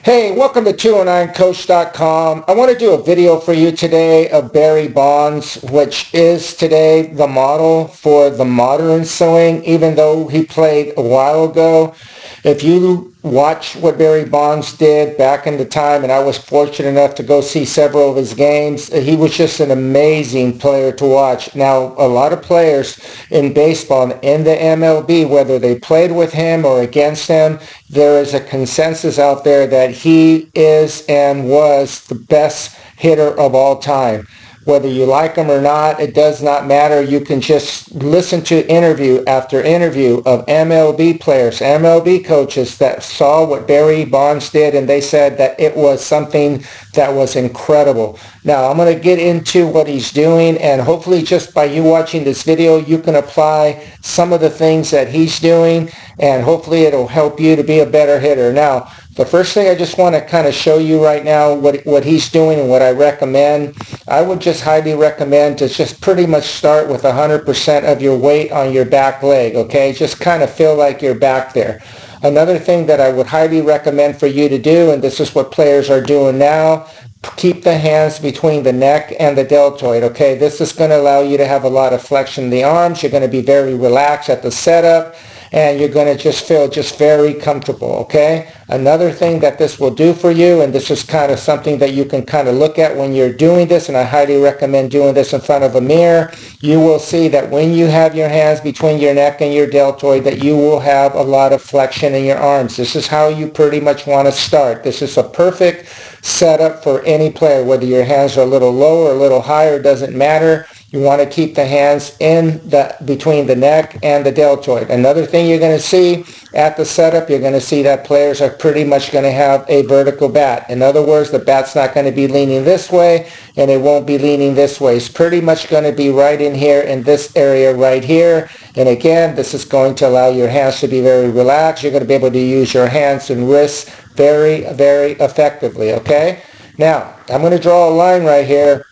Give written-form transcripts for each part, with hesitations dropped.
Hey, welcome to 209coach.com. I want to do a video for you today of Barry Bonds, which is today the model for the modern swing, even though he played a while ago. If you watch what Barry Bonds did back in the time, and I was fortunate enough to go see several of his games, he was just an amazing player to watch. Now, a lot of players in baseball, in the MLB, whether they played with him or against him, there is a consensus out there that he is and was the best hitter of all time. Whether you like him or not, it does not matter. You can just listen to interview after interview of MLB players, MLB coaches that saw what Barry Bonds did, and they said that it was something that was incredible. Now, I'm going to get into what he's doing, and hopefully just by you watching this video, you can apply some of the things that he's doing, and hopefully it'll help you to be a better hitter. Now, the first thing I just want to kind of show you right now what he's doing and what I recommend. I would just highly recommend to just pretty much start with 100% of your weight on your back leg, okay? Just kind of feel like you're back there. Another thing that I would highly recommend for you to do, and this is what players are doing now, keep the hands between the neck and the deltoid, okay? This is going to allow you to have a lot of flexion in the arms. You're going to be very relaxed at the setup, and you're going to just feel just very comfortable, okay? Another thing that this will do for you, and this is kind of something that you can kind of look at when you're doing this, and I highly recommend doing this in front of a mirror, you will see that when you have your hands between your neck and your deltoid, that you will have a lot of flexion in your arms. This is how you pretty much want to start. This is a perfect setup for any player, whether your hands are a little low or a little higher, doesn't matter. You want to keep the hands between the neck and the deltoid. Another thing you're going to see at the setup, you're going to see that players are pretty much going to have a vertical bat. In other words, the bat's not going to be leaning this way and it won't be leaning this way. It's pretty much going to be right in here in this area right here. And again, this is going to allow your hands to be very relaxed. You're going to be able to use your hands and wrists very, very effectively, okay? Now, I'm going to draw a line right here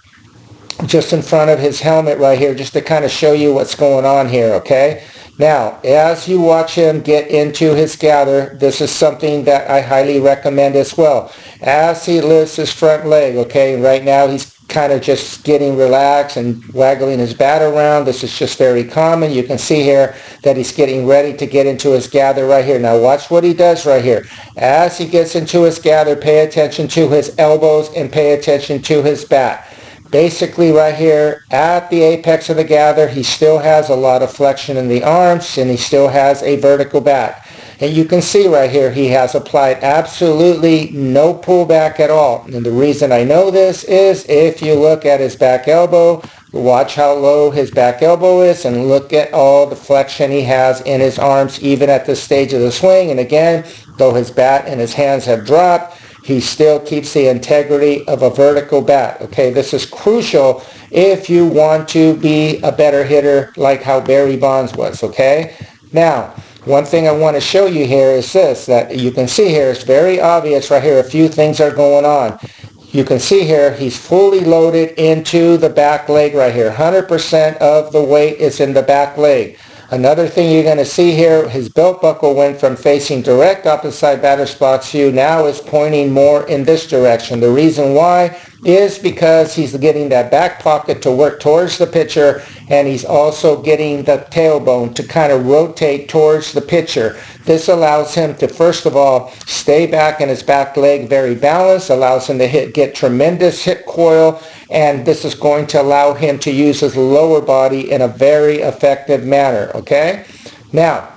just in front of his helmet right here, just to kind of show you what's going on here, okay? Now, as you watch him get into his gather, this is something that I highly recommend as well. As he lifts his front leg, okay, right now he's kind of just getting relaxed and waggling his bat around. This is just very common. You can see here that he's getting ready to get into his gather right here. Now watch what he does right here. As he gets into his gather, pay attention to his elbows and pay attention to his bat. Basically right here at the apex of the gather, he still has a lot of flexion in the arms and he still has a vertical bat. And you can see right here he has applied absolutely no pullback at all. And the reason I know this is if you look at his back elbow, watch how low his back elbow is and look at all the flexion he has in his arms even at this stage of the swing. And again, though his bat and his hands have dropped, he still keeps the integrity of a vertical bat. Okay, this is crucial if you want to be a better hitter like how Barry Bonds was, okay? Now, one thing I want to show you here is this, that you can see here, it's very obvious right here, a few things are going on. You can see here, he's fully loaded into the back leg right here. 100% of the weight is in the back leg. Another thing you're going to see here, his belt buckle went from facing direct opposite batter's box view, now is pointing more in this direction. The reason why is because he's getting that back pocket to work towards the pitcher, and he's also getting the tailbone to kind of rotate towards the pitcher. This allows him to, first of all, stay back in his back leg very balanced, allows him to get tremendous hip coil, and this is going to allow him to use his lower body in a very effective manner, okay? Now,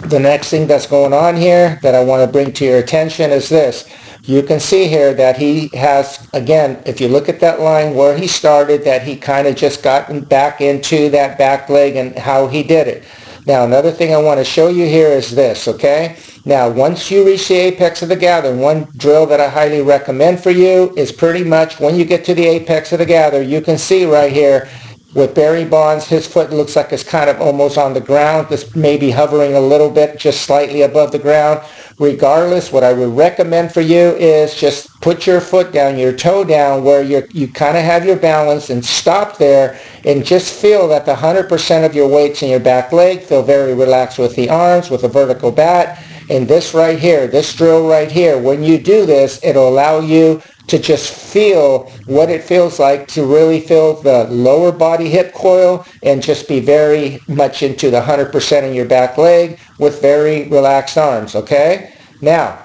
the next thing that's going on here that I want to bring to your attention is this. You can see here that he has, again, if you look at that line where he started, that he kind of just gotten back into that back leg and how he did it. Now, another thing I want to show you here is this, okay? Now, once you reach the apex of the gather, one drill that I highly recommend for you is pretty much when you get to the apex of the gather, you can see right here with Barry Bonds, his foot looks like it's kind of almost on the ground, just maybe hovering a little bit, just slightly above the ground. Regardless, what I would recommend for you is just put your foot down, your toe down, where you kind of have your balance, and stop there and just feel that the 100% of your weight's in your back leg. Feel very relaxed with the arms, with a vertical bat. And this right here, this drill right here, when you do this, it'll allow you to just feel what it feels like to really feel the lower body hip coil and just be very much into the 100% in your back leg with very relaxed arms, okay? Now,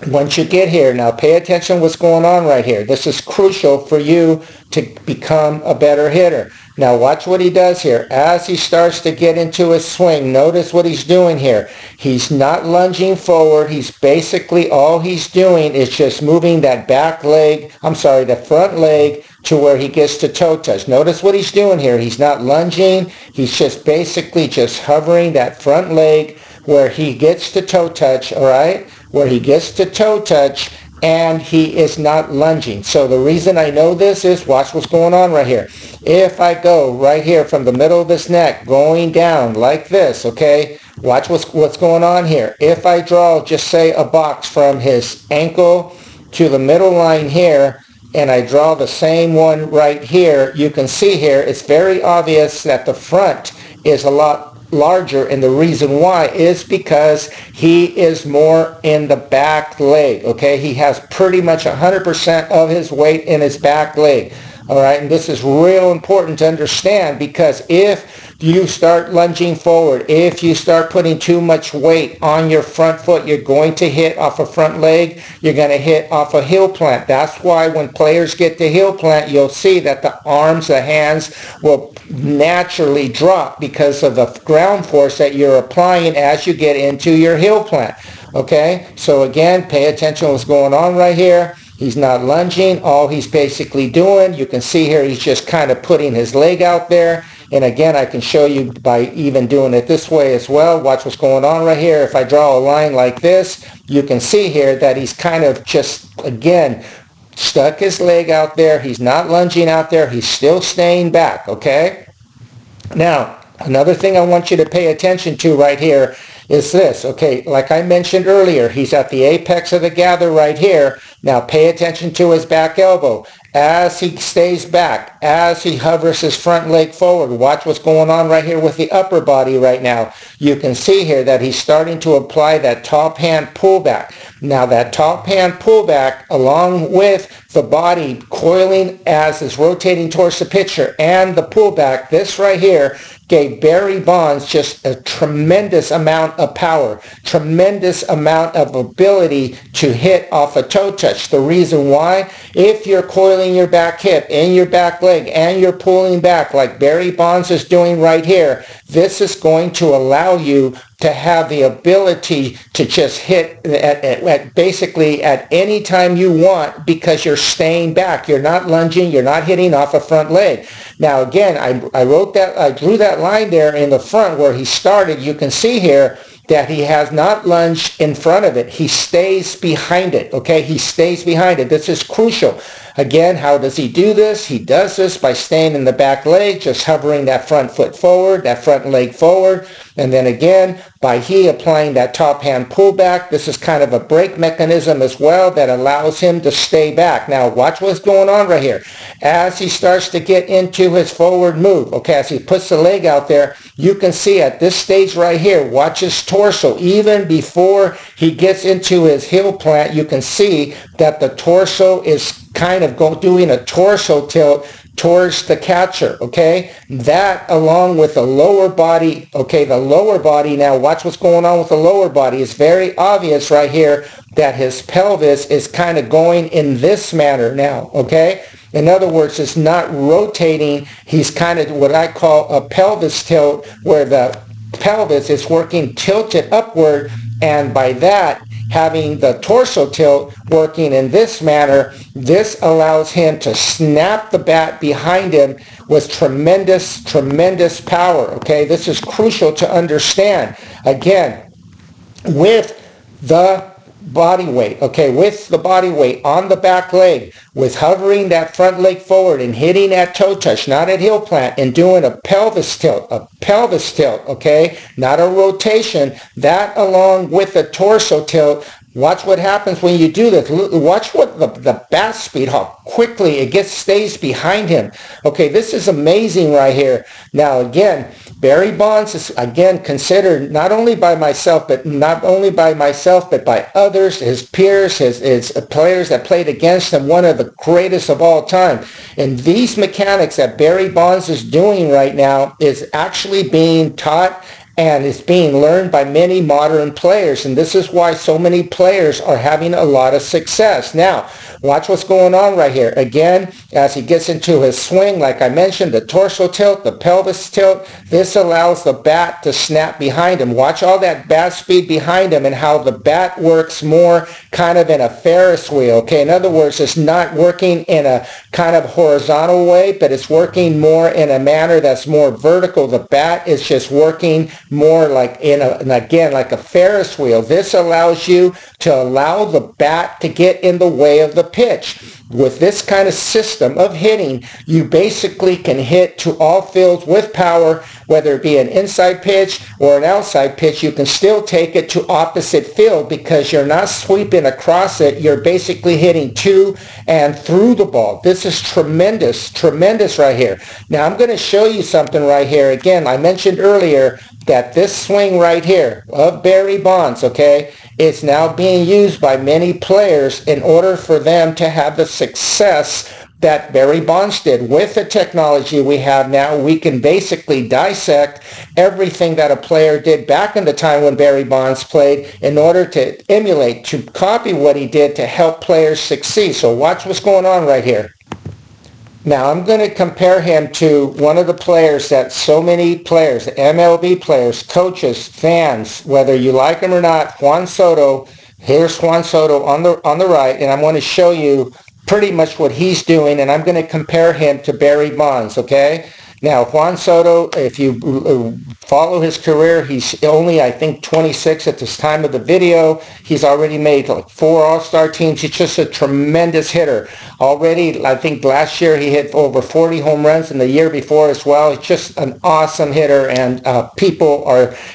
once you get here, now pay attention what's going on right here. This is crucial for you to become a better hitter. Now watch what he does here. As he starts to get into his swing, notice what he's doing here. He's not lunging forward. He's basically, all he's doing is just moving that back leg, the front leg to where he gets to toe touch. Notice what he's doing here. He's not lunging. He's just basically just hovering that front leg where he gets to toe touch, all right? Where he gets to toe touch, and he is not lunging. So the reason I know this is, watch what's going on right here. If I go right here from the middle of his neck going down like this, okay, watch what's going on here. If I draw, just say, a box from his ankle to the middle line here, and I draw the same one right here, you can see here it's very obvious that the front is a lot larger, and the reason why is because he is more in the back leg, okay? He has pretty much 100% of his weight in his back leg, all right? And this is real important to understand, because if you start lunging forward, if you start putting too much weight on your front foot, you're going to hit off a front leg, you're going to hit off a heel plant. That's why when players get to heel plant, you'll see that the arms, the hands will naturally drop because of the ground force that you're applying as you get into your heel plant. Okay, so again, pay attention to what's going on right here. He's not lunging. All he's basically doing, you can see here, he's just kind of putting his leg out there. And again, I can show you by even doing it this way as well. Watch what's going on right here. If I draw a line like this, you can see here that he's kind of just, again, stuck his leg out there. He's not lunging out there. He's still staying back, okay? Now, another thing I want you to pay attention to right here is this, okay? Like I mentioned earlier, he's at the apex of the gather right here. Now pay attention to his back elbow. As he stays back, as he hovers his front leg forward, watch what's going on right here with the upper body right now. You can see here that he's starting to apply that top hand pullback. Now that top hand pullback, along with the body coiling as is rotating towards the pitcher and the pullback, this right here gave Barry Bonds just a tremendous amount of power, tremendous amount of ability to hit off a toe touch. The reason why, if you're coiling your back hip and your back leg and you're pulling back like Barry Bonds is doing right here, this is going to allow you to have the ability to just hit at basically at any time you want, because you're staying back. You're not lunging. You're not hitting off a front leg. Now again, I drew that line there in the front where he started. You can see here that he has not lunged in front of it. He stays behind it, okay? He stays behind it. This is crucial. Again, how does he do this? He does this by staying in the back leg, just hovering that front foot forward, that front leg forward. And then again, by applying that top hand pullback, this is kind of a brake mechanism as well that allows him to stay back. Now watch what's going on right here. As he starts to get into his forward move, okay, as he puts the leg out there, you can see at this stage right here, watch his torso. Even before he gets into his heel plant, you can see that the torso is kind of doing a torso tilt towards the catcher, okay? That along with the lower body, okay, the lower body, now watch what's going on with the lower body. It's very obvious right here that his pelvis is kind of going in this manner now, okay? In other words, it's not rotating. He's kind of what I call a pelvis tilt, where the pelvis is working tilted upward, and by that, having the torso tilt working in this manner, this allows him to snap the bat behind him with tremendous, tremendous power, okay? This is crucial to understand. Again, with the body weight, okay, with the body weight on the back leg, with hovering that front leg forward and hitting at toe touch, not at heel plant, and doing a pelvis tilt, okay, not a rotation, that along with the torso tilt Watch what happens when you do this. Watch what the bat speed, how quickly it stays behind him. Okay, this is amazing right here. Now again, Barry Bonds is again considered not only by myself, but by others, his peers, his players that played against him, one of the greatest of all time. And these mechanics that Barry Bonds is doing right now is actually being taught and it's being learned by many modern players, and this is why so many players are having a lot of success. Now, watch what's going on right here. Again, as he gets into his swing, like I mentioned, the torso tilt, the pelvis tilt, this allows the bat to snap behind him. Watch all that bat speed behind him and how the bat works more kind of in a Ferris wheel. Okay, in other words, it's not working in a kind of horizontal way, but it's working more in a manner that's more vertical. The bat is just working more like like a Ferris wheel. This allows you to allow the bat to get in the way of the pitch. With this kind of system of hitting, you basically can hit to all fields with power, whether it be an inside pitch or an outside pitch. You can still take it to opposite field because you're not sweeping across it. You're basically hitting to and through the ball. This is tremendous right here. Now I'm going to show you something right here. Again, I mentioned earlier that this swing right here of Barry Bonds, okay, is now being used by many players in order for them to have the success that Barry Bonds did. With the technology we have now, we can basically dissect everything that a player did back in the time when Barry Bonds played in order to emulate, to copy what he did to help players succeed. So watch what's going on right here. Now, I'm going to compare him to one of the players that so many players, MLB players, coaches, fans, whether you like him or not, Juan Soto. Here's Juan Soto on the right, and I'm going to show you pretty much what he's doing, and I'm going to compare him to Barry Bonds, okay? Now, Juan Soto, if you follow his career, he's only, I think, 26 at this time of the video. He's already made like 4 All-Star teams. He's just a tremendous hitter. Already, I think last year he hit over 40 home runs, and the year before as well. He's just an awesome hitter, and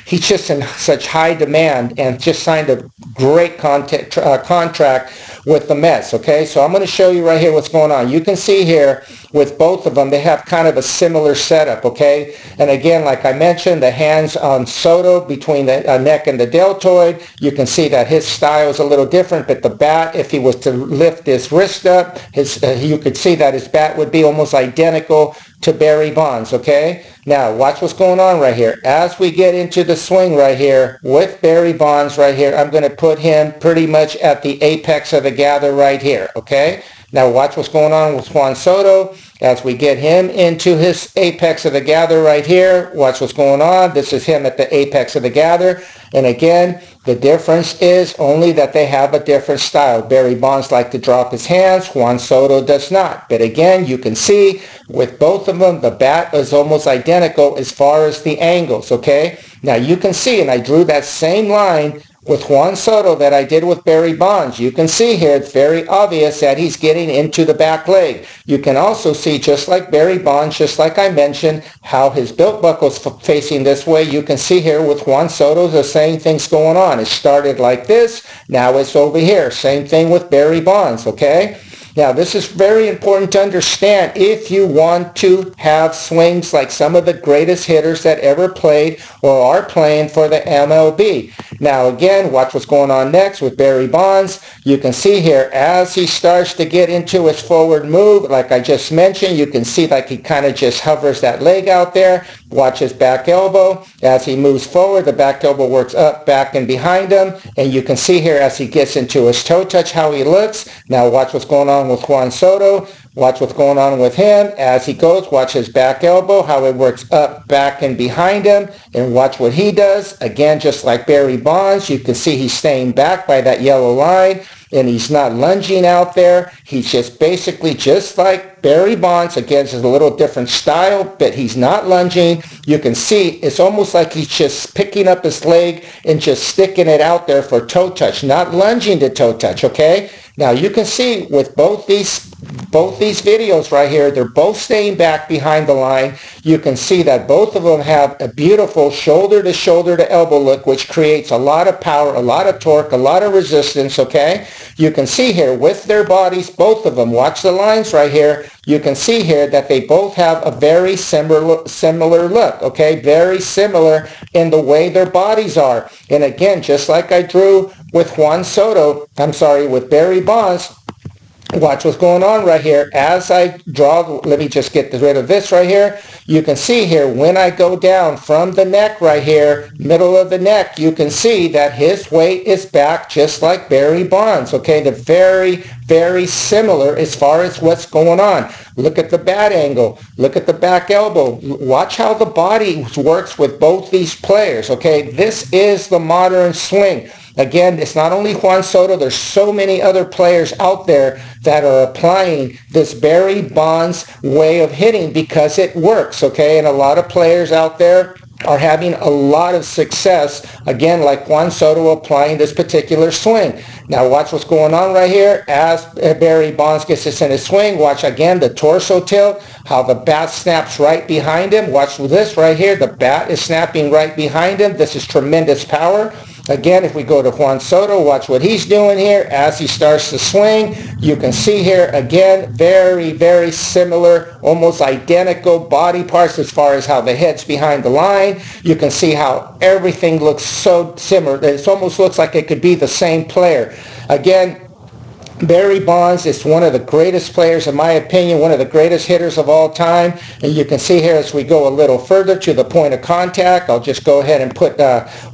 he's just in such high demand and just signed a great contract with the Mets, okay? So I'm going to show you right here what's going on. You can see here with both of them, they have kind of a similar setup, okay? And again, like I mentioned, the hands on Soto between the neck and the deltoid, you can see that his style is a little different, but the bat, if he was to lift his wrist up, you could see that his bat would be almost identical to Barry Bonds, okay? Now, watch what's going on right here. As we get into the swing right here with Barry Bonds right here, I'm going to put him pretty much at the apex of the gather right here, okay? Now, watch what's going on with Juan Soto. As we get him into his apex of the gather right here, watch what's going on. This is him at the apex of the gather. And again, the difference is only that they have a different style. Barry Bonds likes to drop his hands. Juan Soto does not. But again, you can see with both of them, the bat is almost identical as far as the angles, okay? Now, you can see, and I drew that same line with Juan Soto that I did with Barry Bonds. You can see here, it's very obvious that he's getting into the back leg. You can also see, just like Barry Bonds, just like I mentioned, how his belt buckle's facing this way. You can see here with Juan Soto, the same thing's going on. It started like this, now it's over here. Same thing with Barry Bonds, okay? Now, this is very important to understand if you want to have swings like some of the greatest hitters that ever played or are playing for the MLB. Now, again, watch what's going on next with Barry Bonds. You can see here as he starts to get into his forward move, like I just mentioned, you can see like he kind of just hovers that leg out there. Watch his back elbow. As he moves forward, the back elbow works up, back, and behind him. And you can see here as he gets into his toe touch how he looks. Now watch what's going on with Juan Soto. Watch what's going on with him. As he goes, watch his back elbow, how it works up, back, and behind him. And watch what he does. Again, just like Barry Bonds, you can see he's staying back by that yellow line. And he's not lunging out there. He's just basically just like Barry Bonds. Again, it's a little different style, but he's not lunging. You can see it's almost like he's just picking up his leg and just sticking it out there for toe touch, not lunging to toe touch, okay? Now, you can see with both these both these videos right here, they're both staying back behind the line. You can see that both of them have a beautiful shoulder to elbow look, which creates a lot of power, a lot of torque, a lot of resistance, okay? You can see here with their bodies, both of them, watch the lines right here. You can see here that they both have a very similar look, okay? Very similar in the way their bodies are. And again, just like I drew with with Barry Bonds, watch what's going on right here. As I draw, let me just get rid of this right here. You can see here when I go down from the neck right here, middle of the neck, you can see that his weight is back just like Barry Bonds. Okay, they're very similar as far as what's going on. Look at the bat angle. Look at the back elbow. Watch how the body works with both these players. Okay, this is the modern swing. Again, it's not only Juan Soto. There's so many other players out there that are applying this Barry Bonds way of hitting because it works, okay? And a lot of players out there are having a lot of success, again, like Juan Soto applying this particular swing. Now watch what's going on right here. As Barry Bonds gets this in his swing, watch again the torso tilt, how the bat snaps right behind him. Watch this right here. The bat is snapping right behind him. This is tremendous power. Again, if we go to Juan Soto, watch what he's doing here as he starts to swing. You can see here, again, very similar, almost identical body parts as far as how the head's behind the line. You can see how everything looks so similar. It almost looks like it could be the same player. Again, Barry Bonds is one of the greatest players, in my opinion, one of the greatest hitters of all time. And you can see here as we go a little further to the point of contact, I'll just go ahead and put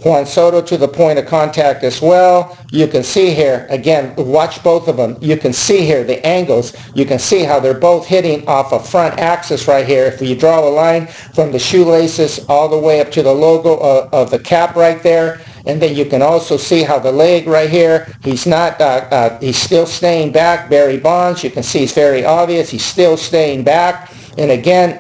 Juan Soto to the point of contact as well. You can see here, again, watch both of them. You can see here the angles. You can see how they're both hitting off a front axis right here. If you draw a line from the shoelaces all the way up to the logo of the cap right there, and then you can also see how the leg right here, he's still staying back. Barry Bonds, you can see it's very obvious. He's still staying back. And again,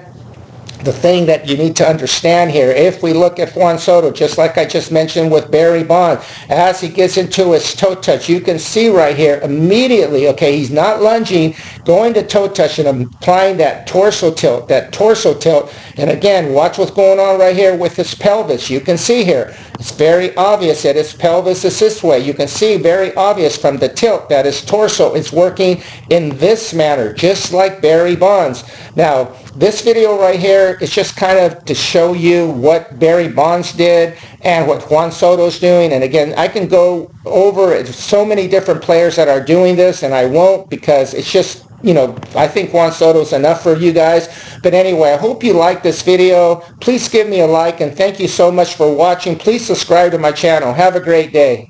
the thing that you need to understand here, if we look at Juan Soto, just like I just mentioned with Barry Bonds, as he gets into his toe touch, you can see right here immediately, okay, he's not lunging, going to toe touch and applying that torso tilt. And again, watch what's going on right here with his pelvis. You can see here, it's very obvious that his pelvis is this way. You can see very obvious from the tilt that his torso is working in this manner, just like Barry Bonds. Now, this video right here is just kind of to show you what Barry Bonds did and what Juan Soto's doing. And again, I can go over so many different players that are doing this, and I won't because it's just, I think Juan Soto's enough for you guys. But anyway, I hope you like this video. Please give me a like, and thank you so much for watching. Please subscribe to my channel. Have a great day.